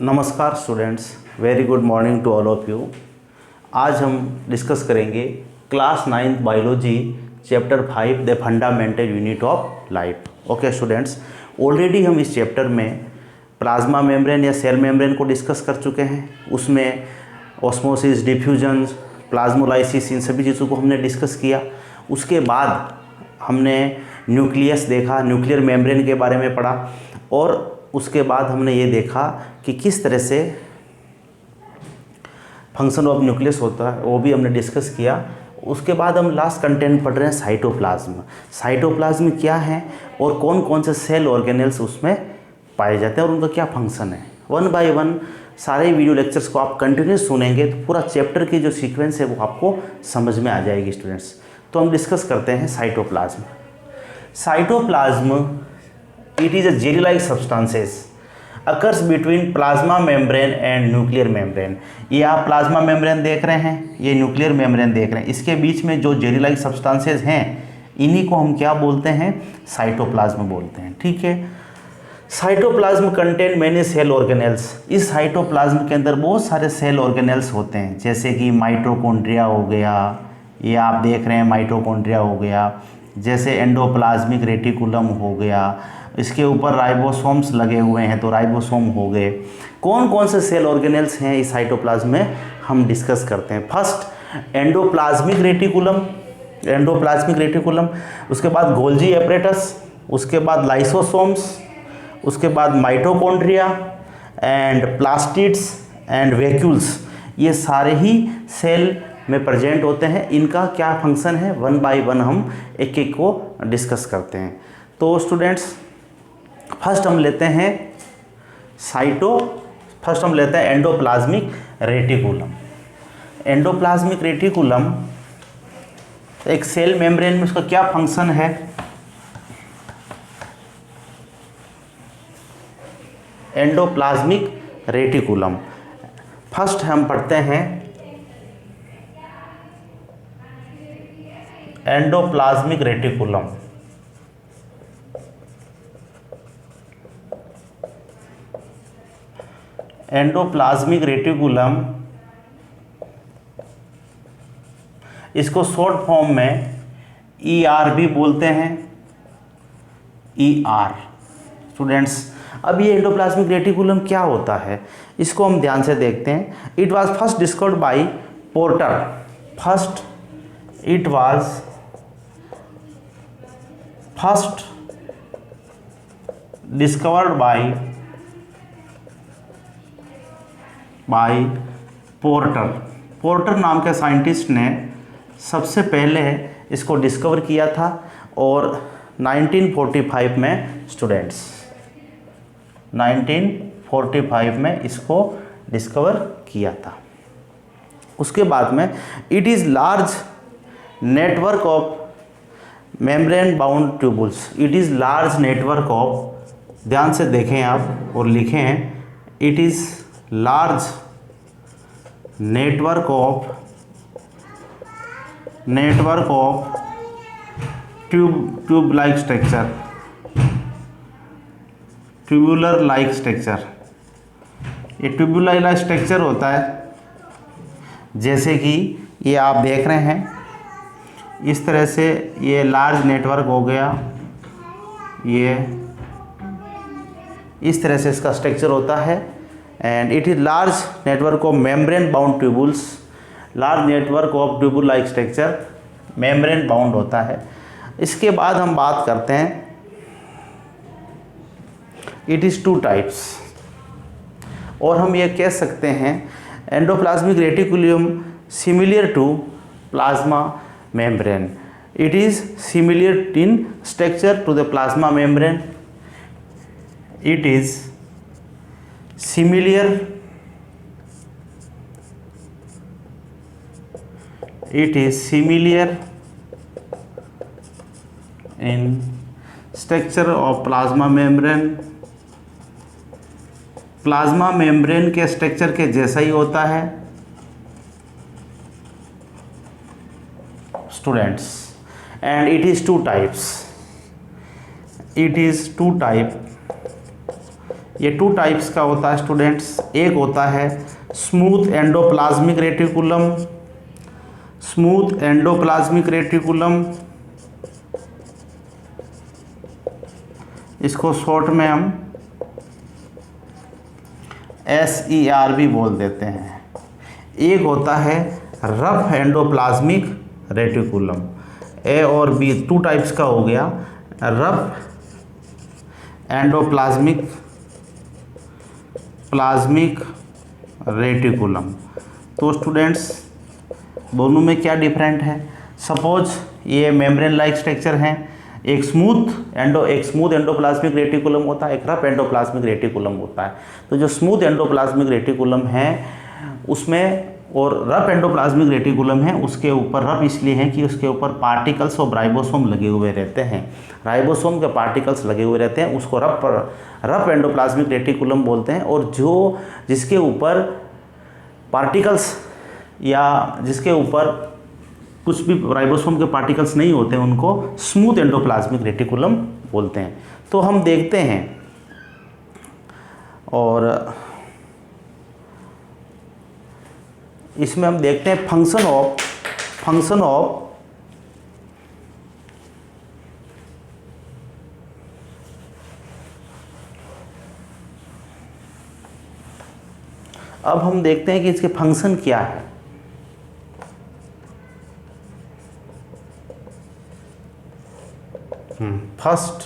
नमस्कार students, very good morning to all of you. आज हम डिस्कस करेंगे class 9th biology chapter 5 the fundamental unit of life. Okay students, already हम इस chapter में plasma membrane या सेल मेम्ब्रेन को डिस्कस कर चुके हैं। उसमें ऑस्मोसिस, डिफ्यूजन, प्लाज्मोलाइसिस, इन सभी चीज़ों को हमने डिस्कस किया। उसके बाद हमने न्यूक्लियस देखा, न्यूक्लियर मेम्ब्रेन के बारे में पढ़ा, और उसके बाद हमने ये देखा कि किस तरह से फंक्शन ऑफ न्यूक्लियस होता है, वो भी हमने डिस्कस किया। उसके बाद हम लास्ट कंटेंट पढ़ रहे हैं साइटोप्लाज्म। साइटोप्लाज्म क्या है और कौन कौन से सेल ऑर्गेनेल्स उसमें पाए जाते हैं और उनका क्या फंक्शन है। वन बाय वन सारे वीडियो लेक्चर्स को आप कंटिन्यूस सुनेंगे तो पूरा चैप्टर की जो सीक्वेंस है वो आपको समझ में आ जाएगी स्टूडेंट्स। तो हम डिस्कस करते हैं cytoplasm. Cytoplasm, it is a jelly-like substances occurs between plasma membrane and nuclear membrane। ये आप प्लाज्मा मेम्ब्रेन देख रहे हैं, ये न्यूक्लियर मेम्ब्रेन देख रहे हैं। इसके बीच में जो जेली लाइक सब्सटेंसेज हैं इन्हीं को हम क्या बोलते हैं, साइटोप्लाज्म बोलते हैं। ठीक है। Cytoplasm contain many cell organelles. इस साइटोप्लाज्म के अंदर बहुत सारे सेल ऑर्गेनेल्स होते हैं, जैसे कि माइटोकॉन्ड्रिया हो गया, ये आप देख रहे हैं माइटोकॉन्ड्रिया हो गया, जैसे एंडोप्लाज्मिक रेटिकुलम हो गया, इसके ऊपर राइबोसोम्स लगे हुए हैं तो राइबोसोम हो गए। कौन कौन से सेल ऑर्गेनेल्स हैं इस साइटोप्लाज्म में हम डिस्कस करते हैं। First endoplasmic reticulum, endoplasmic reticulum, उसके बाद गोल्जी एपरेटस, उसके बाद लाइसोसोम्स, उसके बाद mitochondria and plastids and vacuoles. ये सारे ही सेल में प्रेजेंट होते हैं। इनका क्या फंक्शन है, वन बाय वन हम एक एक को डिस्कस करते हैं। तो स्टूडेंट्स फर्स्ट हम लेते हैं एंडोप्लाज्मिक रेटिकुलम। एंडोप्लाज्मिक रेटिकुलम एक सेल मेम्ब्रेन में उसका क्या फंक्शन है। एंडोप्लाज्मिक रेटिकुलम फर्स्ट हम पढ़ते हैं एंडोप्लाज्मिक रेटिकुलम। एंडोप्लाज्मिक रेटिकुलम, इसको शॉर्ट फॉर्म में ER भी बोलते हैं, ER। स्टूडेंट्स अब ये एंडोप्लाज्मिक रेटिकुलम क्या होता है, इसको हम ध्यान से देखते हैं। It was first discovered bye porter. It was first discovered bye porter. Porter नाम के साइंटिस्ट ने सबसे पहले इसको डिस्कवर किया था और 1945 में स्टूडेंट्स 1945 में इसको डिस्कवर किया था। उसके बाद में it is large network of membrane bound tubules. It is large network of, ध्यान से देखें आप और लिखें, it is large network of tube like structure, tubular like structure. ये ट्यूबुलर लाइक स्ट्रक्चर होता है, जैसे कि ये आप देख रहे हैं इस तरह से, ये लार्ज नेटवर्क हो गया, ये इस तरह से इसका स्ट्रक्चर होता है। And it is large network of membrane bound tubules. Large network of tubule like structure membrane bound होता है। इसके बाद हम बात करते हैं, इट इज़ 2 टाइप्स, और हम ये कह सकते हैं endoplasmic reticulum similar to plasma membrane. It is similar in structure to the plasma membrane. It is similar in structure of plasma membrane। Plasma membrane के स्ट्रक्चर के जैसा ही होता है students. And it is 2 types. ये 2 types का होता है स्टूडेंट्स। एक होता है smooth endoplasmic reticulum, smooth endoplasmic reticulum, इसको शॉर्ट में हम SER भी बोल देते हैं। एक होता है रफ एंडोप्लाज्मिक रेटिकुलम, A और B 2 टाइप्स का हो गया, रफ एंडोप्लाज्मिक रेटिकुलम। तो स्टूडेंट्स दोनों में क्या डिफरेंट है? सपोज ये मेम्ब्रेन लाइक स्ट्रक्चर है, एक स्मूथ एंडोप्लाज्मिक रेटिकुलम होता है, एक रफ एंडोप्लाज्मिक रेटिकुलम होता है। तो जो स्मूथ एंडोप्लाज्मिक रेटिकुलम है उसमें, और रफ एंडोप्लाज्मिक रेटिकुलम है उसके ऊपर, रफ इसलिए है कि उसके ऊपर पार्टिकल्स ऑफ राइबोसोम लगे हुए रहते हैं, राइबोसोम के पार्टिकल्स लगे हुए रहते हैं, उसको रफ एंडोप्लाज्मिक रेटिकुलम बोलते हैं। और जो जिसके ऊपर पार्टिकल्स या जिसके ऊपर कुछ भी राइबोसोम के पार्टिकल्स नहीं होते हैं उनको स्मूथ एंडोप्लाज्मिक रेटिकुलम बोलते हैं। तो हम देखते हैं, और इसमें हम देखते हैं फंक्शन ऑफ अब हम देखते हैं कि इसके फंक्शन क्या है। First,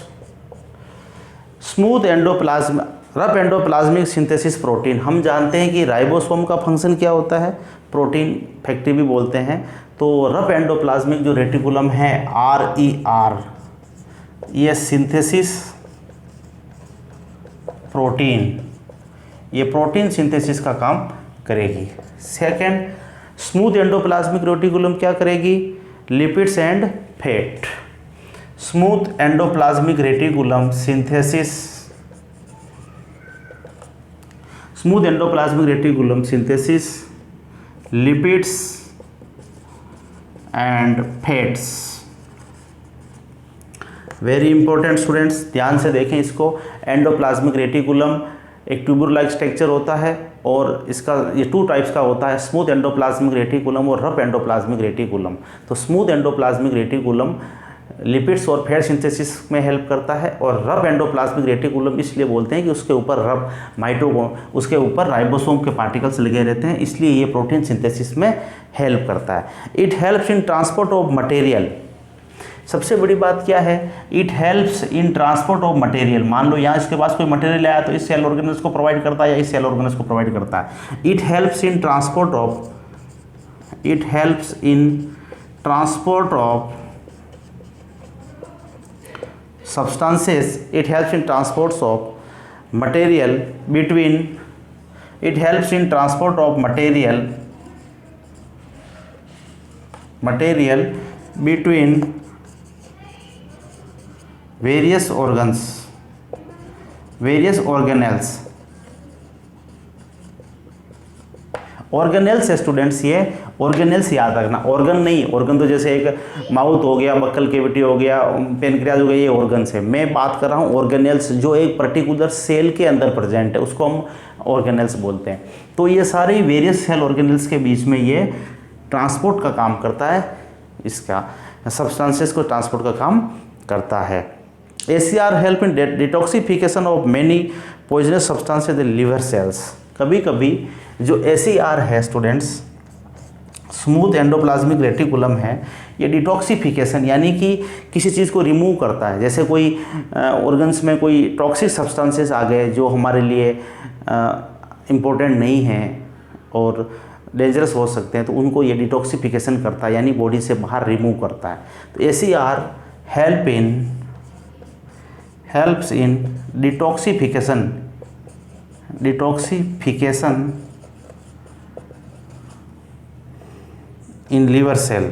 rough endoplasmic synthesis protein. हम जानते हैं कि राइबोसोम का फंक्शन क्या होता है, प्रोटीन फैक्ट्री भी बोलते हैं। तो रफ एंडोप्लाज्मिक जो रेटिकुलम है RER, ये सिंथेसिस प्रोटीन, ये प्रोटीन सिंथेसिस का काम करेगी। सेकंड, स्मूथ एंडोप्लाज्मिक रेटिकुलम क्या करेगी? Lipids and fat. Smooth endoplasmic reticulum synthesis, smooth endoplasmic reticulum synthesis lipids and fats. Very important students, ध्यान से देखें इसको। एंडोप्लाज्मिक रेटिकुलम एक ट्यूबर लाइक स्ट्रक्चर होता है, और इसका ये 2 टाइप्स का होता है, स्मूथ एंडोप्लाज्मिक रेटिकुलम और रफ एंडोप्लाज्मिक रेटिकुलम। तो स्मूथ एंडोप्लाज्मिक रेटिकुलम लिपिड्स और फैट सिंथेसिस में हेल्प करता है, और रफ एंडोप्लाज्मिक रेटिकुलम इसलिए बोलते हैं कि उसके ऊपर उसके ऊपर राइबोसोम के पार्टिकल्स लगे रहते हैं, इसलिए ये प्रोटीन सिंथेसिस में हेल्प करता है। It helps in transport of material. सबसे बड़ी बात क्या है? It helps in transport of material. मान लो यहाँ इसके पास कोई मटेरियल आया तो इस सेल ऑर्गेनल्स को प्रोवाइड करता है या इस सेल ऑर्गेनल्स को प्रोवाइड करता है। It helps in transport of substances, it helps in transports of material between, it helps in transport of material between various organelles। Organelles है स्टूडेंट्स, ये ऑर्गेनेल्स याद रखना, ऑर्गन नहीं। ऑर्गन तो जैसे एक माउथ हो गया, बक्कल कैविटी हो गया, पेनक्रियाज हो गया, ये ऑर्गन्स है। मैं बात कर रहा हूँ ऑर्गेनेल्स, जो एक पर्टिकुलर सेल के अंदर प्रेजेंट है, उसको हम ऑर्गेनेल्स बोलते हैं। तो ये सारे वेरियस सेल ऑर्गेनेल्स के बीच में ये ट्रांसपोर्ट का काम करता है, इसका सब्सटेंसेस को ट्रांसपोर्ट का काम करता है। SER help in detoxification of many poisonous substances in liver cells. कभी कभी जो SER है स्टूडेंट्स, स्मूथ एंडोप्लाज्मिक रेटिकुलम है, ये डिटॉक्सिफिकेशन यानी कि किसी चीज़ को रिमूव करता है। जैसे कोई ऑर्गन्स में कोई टॉक्सिक सब्सटेंसेस आ गए जो हमारे लिए इम्पोर्टेंट नहीं हैं और डेंजरस हो सकते हैं, तो उनको ये डिटॉक्सिफिकेशन करता है, यानी बॉडी से बाहर रिमूव करता है। तो SER helps in detoxification in liver cell.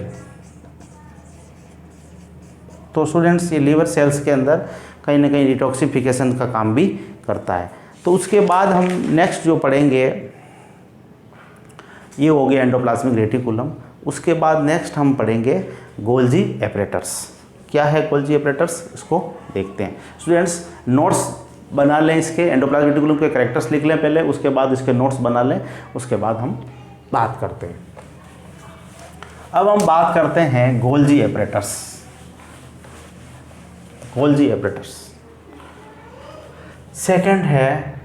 तो स्टूडेंट्स ये लीवर सेल्स के अंदर कहीं ना कहीं डिटॉक्सिफिकेशन का काम भी करता है। तो उसके बाद हम नेक्स्ट जो पढ़ेंगे, ये हो गया एंडोप्लाज्मिक रेटिकुलम। उसके बाद नेक्स्ट हम पढ़ेंगे गोल्जी एपरेटर्स। क्या है गोल्जी एपरेटर्स, इसको देखते हैं स्टूडेंट्स। नोट्स बना लें, इसके एंडोप्लाज्मिक रेटिकुलम के कैरेक्टर्स लिख लें पहले, उसके बाद इसके नोट्स बना लें, उसके बाद हम बात करते हैं। अब हम बात करते हैं गोल्जी एपरेटर्स। गोल्जी एपरेटर्स सेकंड है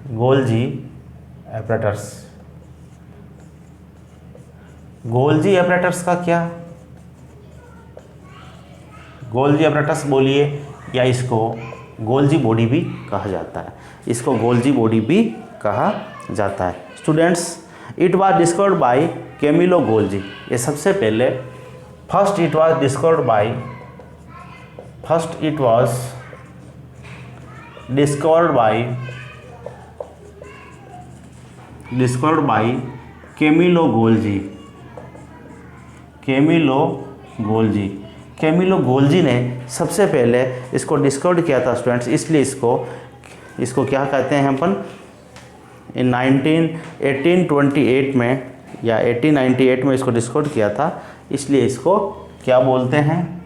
गोल्जी एपरेटर्स। गोल्जी एपरेटर्स का क्या, गोल्जी एपरेटर्स बोलिए, या इसको गोल्जी बॉडी भी कहा जाता है, इसको गोल्जी बॉडी भी कहा जाता है। Students, it was discovered by Camillo Golgi. ये सबसे पहले first it was discovered by Camillo Golgi. Camillo Golgi ने सबसे पहले इसको डिस्कवर किया था स्टूडेंट्स, इसलिए इसको क्या कहते हैं अपन, इन 1828 में या 1898 में इसको डिस्कवर किया था, इसलिए इसको क्या बोलते हैं,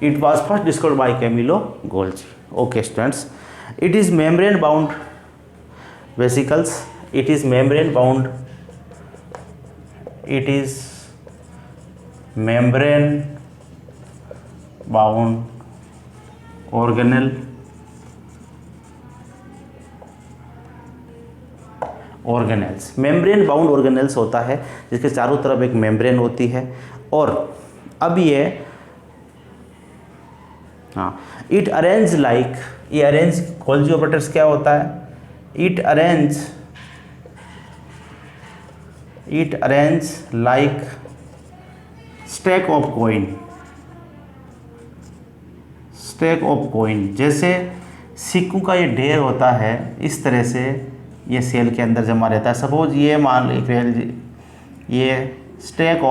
it was first discovered by Camillo Golgi. Okay students, it is membrane bound vesicles, it is membrane bound organelles. Membrane bound organelles होता है जिसके चारों तरफ एक मेम्ब्रेन होती है, और अब ये इट अरेंज लाइक, ये अरेंज गोल्जी ऑपरेटर्स क्या होता है, it arrange like stack of coin, जैसे सिक्कों का ये ढेर होता है, इस तरह से ये सेल के अंदर जमा रहता है। सपोज ये मान लीजिए ये स्टैक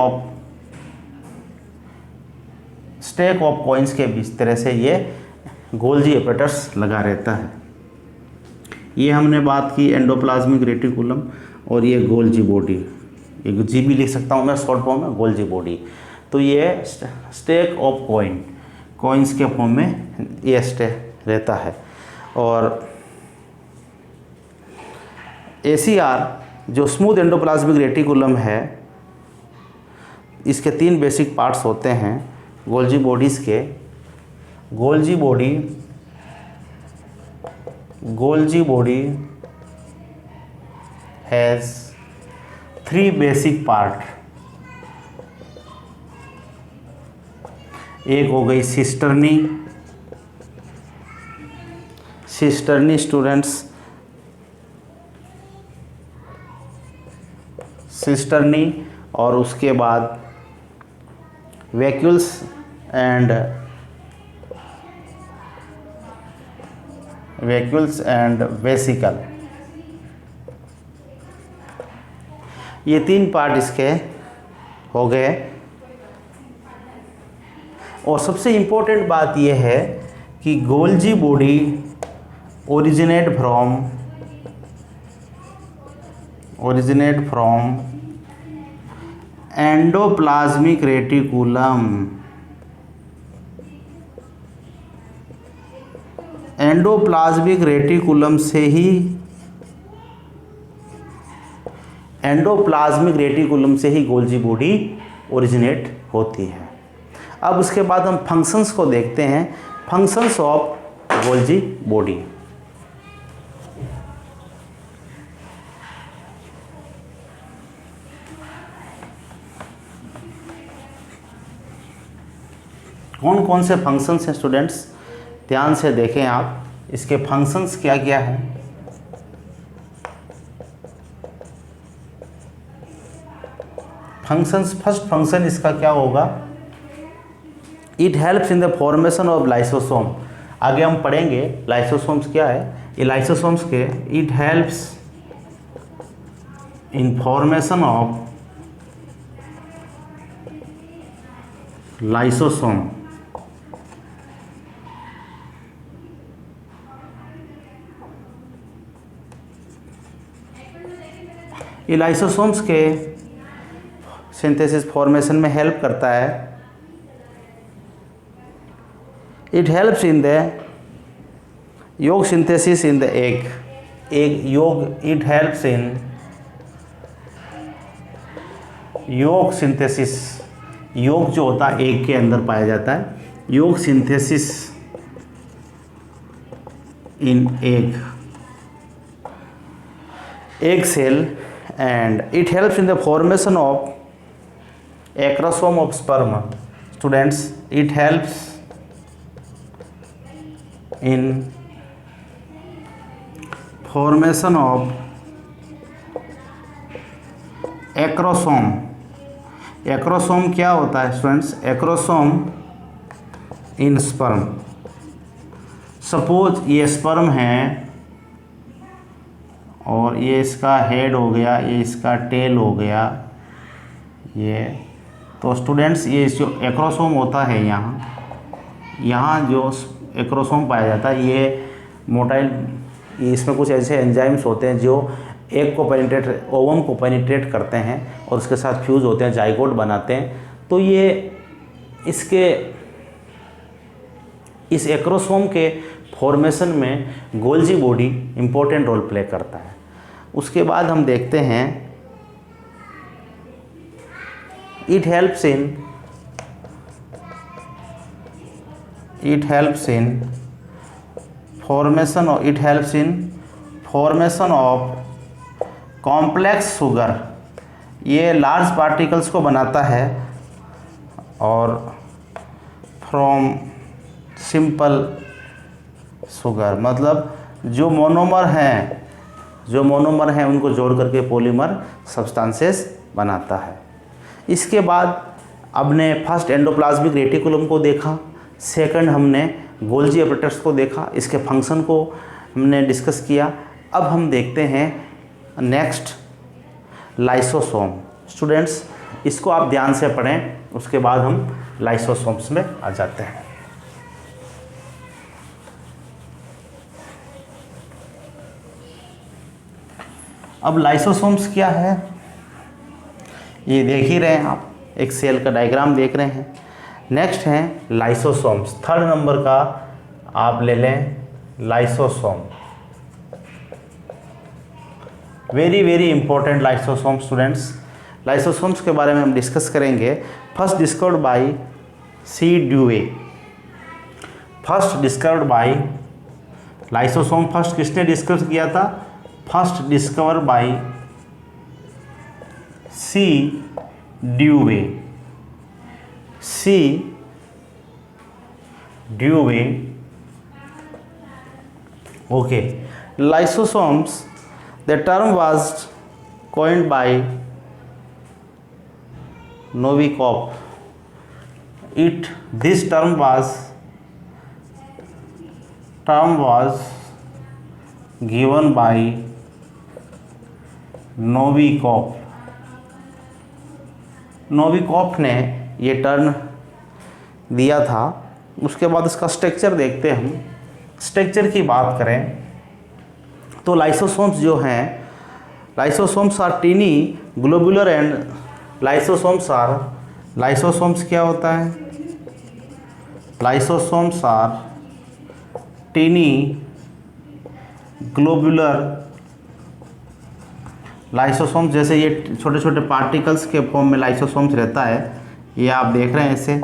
ऑफ कॉइन्स के बीच तरह से ये गोल्जी एपरेटर्स लगा रहता है। ये हमने बात की एंडोप्लाज्मिक रेटिकुलम, और ये गोल्जी बॉडी, एक जी भी लिख सकता हूँ मैं शॉर्ट फॉर्म में, गोल्जी बॉडी। तो ये स्टैक ऑफ कॉइन्स के फॉर्म में ये स्टैक रहता है। और ACR जो स्मूथ एंडोप्लाज्मिक रेटिकुलम है, इसके 3 बेसिक पार्ट्स होते हैं गोल्जी बॉडीज़ के। Golgi body has 3 basic part. एक हो गई सिस्टर्नी स्टूडेंट्स, सिस्टर्नी, और उसके बाद वैक्यूल्स एंड वेसिकल। ये 3 पार्ट इसके हो गए। और सबसे इम्पोर्टेंट बात यह है कि Golgi body originate from endoplasmic reticulum. Endoplasmic reticulum से ही गोल्जी बॉडी ओरिजिनेट होती है। अब उसके बाद हम फंक्शंस को देखते हैं, फंक्शंस ऑफ गोल्जी बॉडी। कौन कौन से फंक्शंस हैं स्टूडेंट्स, ध्यान से देखें आप, इसके फंक्शंस क्या क्या हैं। फंक्शंस, फर्स्ट फंक्शन इसका क्या होगा, it helps in the formation of lysosome. आगे हम पढ़ेंगे लाइसोसोम्स क्या है, ये लाइसोसोम्स के it helps in formation of lysosome. ये लाइसोसोम्स के सिंथेसिस फॉर्मेशन में हेल्प करता है। इट हेल्प्स इन द योग synthesis in the egg, it helps इन योग सिंथेसिस, योग जो होता है एग के अंदर पाया जाता है, yolk synthesis in egg cell, and it helps in the formation of acrosome of sperm. Students, it helps in formation of acrosome. Acrosome क्या होता है students? Acrosome in sperm. Suppose ये स्पर्म है और ये इसका हेड हो गया, ये इसका टेल हो गया, ये तो स्टूडेंट्स ये जो एक्रोसोम होता है यहाँ जो एक्रोसोम पाया जाता है, ये मोटाइल, इसमें कुछ ऐसे एंजाइम्स होते हैं जो एग को पेनिट्रेट, ओवम को पेनिट्रेट करते हैं और उसके साथ फ्यूज़ होते हैं, जाइगोट बनाते हैं। तो ये इस एक्रोसोम के फॉर्मेशन में Golgi body important role play करता है। उसके बाद हम देखते हैं it helps in formation of complex sugar. ये लार्ज पार्टिकल्स को बनाता है और फ्रॉम सिंपल शुगर, मतलब जो मोनोमर हैं उनको जोड़ करके पॉलीमर सब्सटेंसेस बनाता है। इसके बाद हमने फर्स्ट एंडोप्लाज्मिक रेटिकुलम को देखा, सेकंड हमने गोल्जी एपरेटस को देखा, इसके फंक्शन को हमने डिस्कस किया। अब हम देखते हैं नेक्स्ट लाइसोसोम। स्टूडेंट्स, इसको आप ध्यान से पढ़ें, उसके बाद हम लाइसोसोम्स में आ जाते हैं। अब लाइसोसोम्स क्या है ये देख ही रहे हैं आप, एक सेल का डायग्राम देख रहे हैं। नेक्स्ट है लाइसोसोम्स, थर्ड नंबर का आप ले लें lysosome. Very important lysosome students. Lysosomes के बारे में हम डिस्कस करेंगे। First discovered by C Duve. First discovered by lysosome, first किसने डिस्कस किया था? First discover by C Duve. Okay, lysosomes, the term was coined by Novikov. This term was given by Novikov. नोविकॉफ ने ये term दिया था। उसके बाद इसका स्ट्रक्चर देखते हैं हम। स्ट्रक्चर की बात करें तो लाइसोसोम्स जो हैं, lysosomes are tiny globular and lysosomes क्या होता है? Lysosomes are tiny globular. Lysosomes जैसे ये छोटे छोटे पार्टिकल्स के फॉर्म में लाइसोसोम्स रहता है, ये आप देख रहे हैं ऐसे,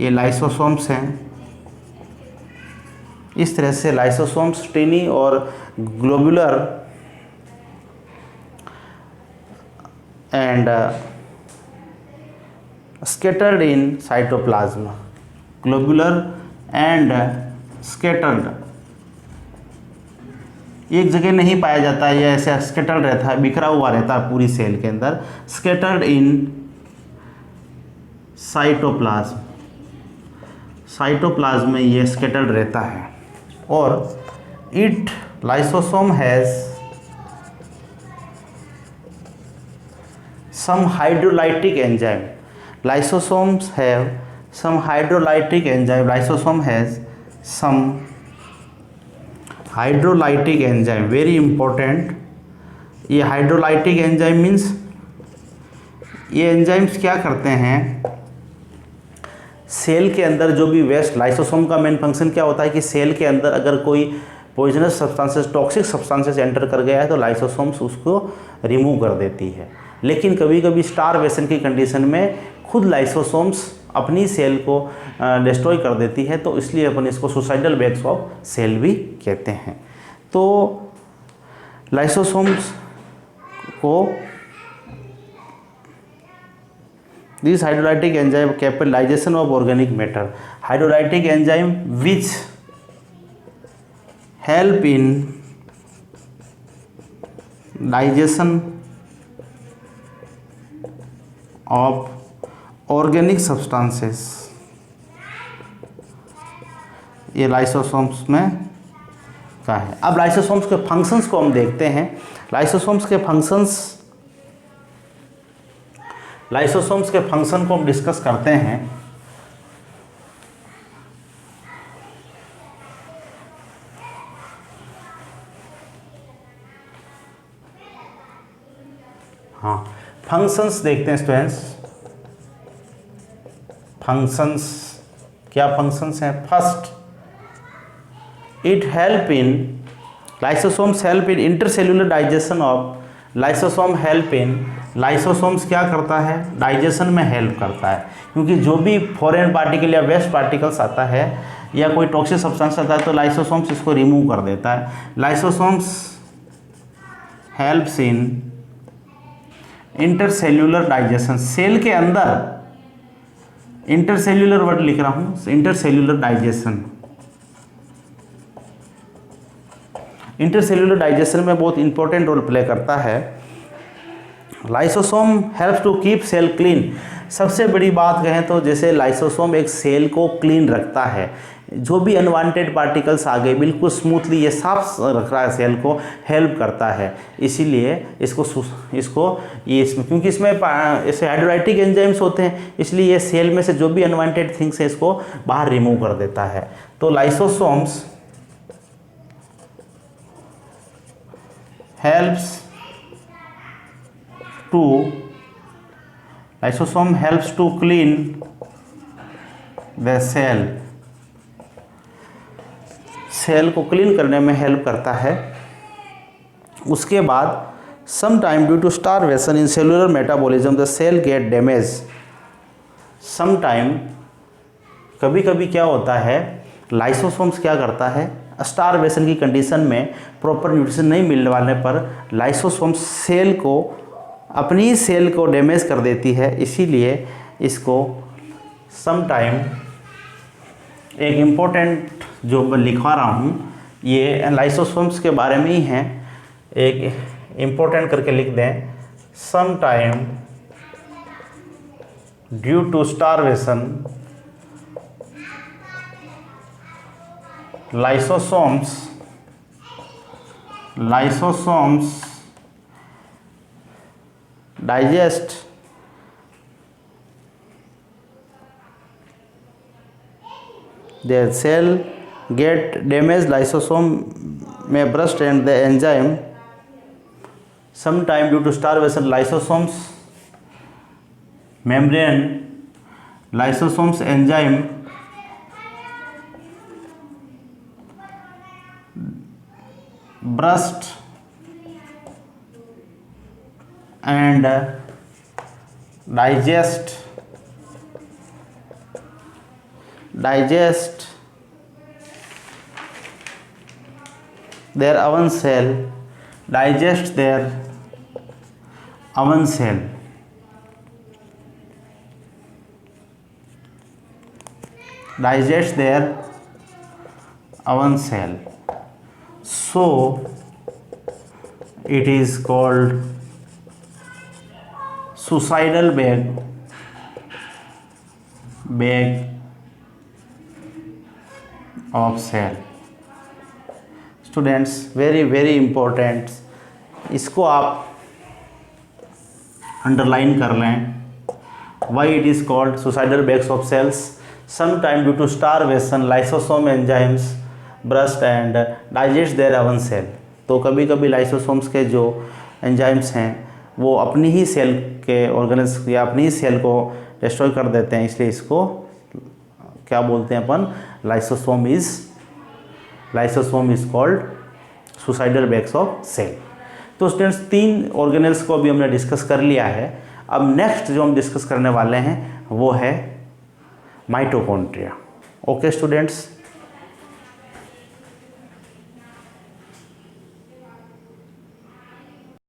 ये लाइसोसोम्स हैं। इस तरह से लाइसोसोम्स टीनी और globular and scattered in cytoplasm. Globular and scattered, एक जगह नहीं पाया जाता है, ये ऐसे स्कैटर्ड रहता है, बिखरा हुआ रहता है पूरी सेल के अंदर। स्कैटर्ड इन साइटोप्लाज्म में ये स्कैटर्ड रहता है। और it lysosome has some hydrolytic enzyme. Lysosomes have some hydrolytic enzyme. Lysosome has some hydrolytic enzyme, very important. ये हाइड्रोलाइटिक एंजाइम मीन्स ये एंजाइम्स क्या करते हैं? सेल के अंदर जो भी वेस्ट, लाइसोसोम का मेन फंक्शन क्या होता है कि सेल के अंदर अगर कोई poisonous substances, toxic substances enter कर गया है तो लाइसोसोम्स उसको रिमूव कर देती है। लेकिन कभी कभी स्टारवेशन की कंडीशन में खुद लाइसोसोम्स अपनी सेल को डिस्ट्रॉय कर देती है, तो इसलिए अपन इसको सुसाइडल बैग्स ऑफ सेल भी कहते हैं। तो लाइसोसोम्स को this hydrolytic enzyme capitalization of organic matter, hydrolytic enzyme which help in digestion of organic substances, ये लाइसोसोम्स में का है। अब लाइसोसोम्स के फंक्शंस को हम देखते हैं। लाइसोसोम्स के फंक्शन को हम डिस्कस करते हैं। हाँ, फंक्शंस देखते हैं स्टूडेंट्स। फंक्शंस, क्या फंक्शंस हैं? First, it help in, lysosomes help in intercellular digestion of, lysosomes क्या करता है? डाइजेशन में हेल्प करता है, क्योंकि जो भी फॉरेन पार्टिकल या वेस्ट पार्टिकल्स आता है या कोई टॉक्सिक सब्सटेंस आता है तो लाइसोसोम्स इसको रिमूव कर देता है। Lysosomes helps in intercellular digestion, cell के अंदर, इंटरसेल्यूलर वर्ड लिख रहा हूं, इंटरसेल्यूलर डाइजेशन, इंटरसेल्यूलर डाइजेशन में बहुत इंपॉर्टेंट रोल प्ले करता है। Lysosome helps to keep cell clean, सबसे बड़ी बात कहें तो जैसे लाइसोसोम एक सेल को क्लीन रखता है, जो भी अनवांटेड पार्टिकल्स आ गए बिल्कुल स्मूथली ये साफ रख रहा है, सेल को हेल्प करता है। इसीलिए क्योंकि इसमें ऐसे हाइड्रोलाइटिक एंजाइम्स होते हैं, इसलिए ये सेल में से जो भी अनवांटेड थिंग्स है इसको बाहर रिमूव कर देता है। तो lysosomes helps to clean the cell, cell को क्लीन करने में हेल्प करता है। उसके बाद some time due to starvation in cellular metabolism the cell get damage, some time, कभी कभी क्या होता है, लाइसोसोम्स क्या करता है, स्टारवेशन की कंडीशन में प्रॉपर न्यूट्रिशन नहीं मिलने वाले पर लाइसोसोम्स सेल को, अपनी सेल को डैमेज कर देती है। इसीलिए इसको सम टाइम, एक इम्पोर्टेंट जो मैं लिखवा रहा हूँ ये लाइसोसोम्स के बारे में ही है, एक इम्पोर्टेंट करके लिख दें, some time due to starvation lysosomes digest their cell get damaged, lysosome may burst and the enzyme, sometime due to starvation lysosomes membrane, lysosomes enzyme burst and digest their own cell, digest their own cell, digest their own cell. So it is called suicidal bag of cell. Students very very important, इसको आप underline कर लें। Why it is called suicidal bags of cells, some time due to starvation lysosome enzymes burst and digest their own cell. तो कभी कभी lysosomes के जो enzymes हैं वो अपनी ही सेल के ऑर्गेनिज या अपनी ही सेल को डिस्ट्रॉय कर देते हैं, इसलिए इसको क्या बोलते हैं अपन, lysosome is called suicidal bags of cell. तो स्टूडेंट्स 3 ऑर्गेनेल्स को अभी हमने डिस्कस कर लिया है। अब नेक्स्ट जो हम डिस्कस करने वाले हैं वो है माइटोकॉन्ड्रिया। Okay students.